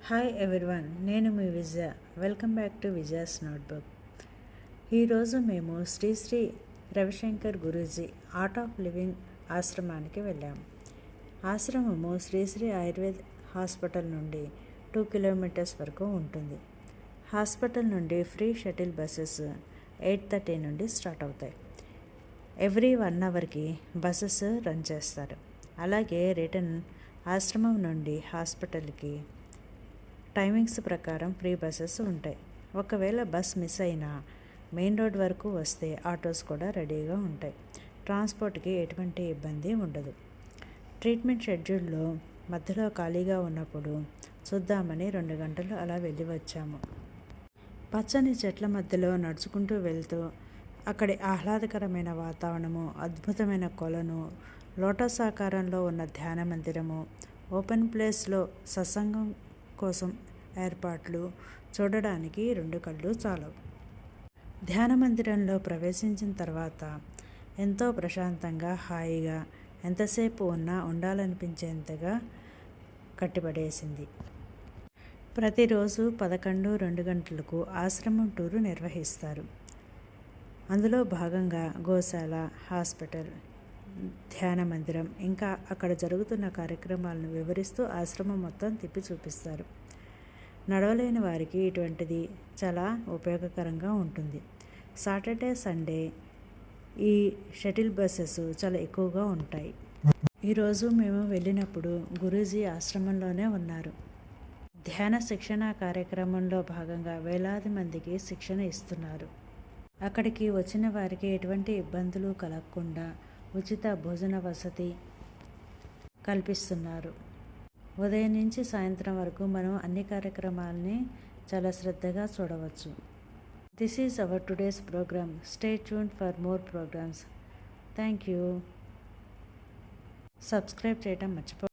Hi everyone, నేను మీ Vijaya. Welcome back to Vijaya's notebook. ఈరోజు మేము Sri Sri Ravishankar Guruji art of living ఆశ్రమానికి వెళ్ళాము. ఆశ్రమము శ్రీ శ్రీ ఆయుర్వేద్ హాస్పిటల్ నుండి 2 కిలోమీటర్స్ వరకు ఉంటుంది. హాస్పిటల్ నుండి ఫ్రీ షటిల్ బస్సెస్ 8:30 నుండి స్టార్ట్ అవుతాయి. ఎవ్రీ 1 అవర్కి బస్సెస్ రన్ చేస్తారు. అలాగే రిటర్న్ ఆశ్రమం నుండి హాస్పిటల్కి టైమింగ్స్ ప్రకారం ఫ్రీ బస్సెస్ ఉంటాయి. ఒకవేళ బస్ మిస్ అయినా మెయిన్ రోడ్ వరకు వస్తే ఆటోస్ కూడా రెడీగా ఉంటాయి. ట్రాన్స్పోర్ట్కి ఎటువంటి ఇబ్బంది ఉండదు. ట్రీట్మెంట్ షెడ్యూల్లో మధ్యలో ఖాళీగా ఉన్నప్పుడు చూద్దామని 2 గంటలు అలా వెళ్ళి వచ్చాము. పచ్చని చెట్ల మధ్యలో నడుచుకుంటూ వెళ్తూ అక్కడి ఆహ్లాదకరమైన వాతావరణము, అద్భుతమైన కొలను, లోటస్ ఆకారంలో ఉన్న ధ్యాన మందిరము, ఓపెన్ ప్లేస్లో సత్సంగం కోసం ఏర్పాట్లు చూడడానికి 2 కళ్ళు చాలవు. ధ్యాన మందిరంలో ప్రవేశించిన తర్వాత ఎంతో ప్రశాంతంగా, హాయిగా, ఎంతసేపు ఉన్నా ఉండాలనిపించేంతగా కట్టిపడేసింది. ప్రతిరోజు 11-2 గంటలకు ఆశ్రమం టూరు నిర్వహిస్తారు. అందులో భాగంగా గోశాల, హాస్పిటల్, ధ్యాన మందిరం, ఇంకా అక్కడ జరుగుతున్న కార్యక్రమాలను వివరిస్తూ ఆశ్రమం మొత్తం తిప్పి చూపిస్తారు. నడవలేని వారికి ఇటువంటిది చాలా ఉపయోగకరంగా ఉంటుంది. సాటర్డే, సండే ఈ షటిల్ బస్సెస్ చాలా ఎక్కువగా ఉంటాయి. ఈరోజు మేము వెళ్ళినప్పుడు గురూజీ ఆశ్రమంలోనే ఉన్నారు. ధ్యాన శిక్షణ కార్యక్రమంలో భాగంగా వేలాది మందికి శిక్షణ ఇస్తున్నారు. అక్కడికి వచ్చిన వారికి ఎటువంటి ఇబ్బందులు కలగకుండా ఉచిత భోజన వసతి కల్పిస్తున్నారు. ఉదయం నుంచి సాయంత్రం వరకు మనం అన్ని కార్యక్రమాలని చాలా శ్రద్ధగా చూడవచ్చు. This is our today's program. Stay tuned for more programs. Thank you. Subscribe చేయడం మర్చిపో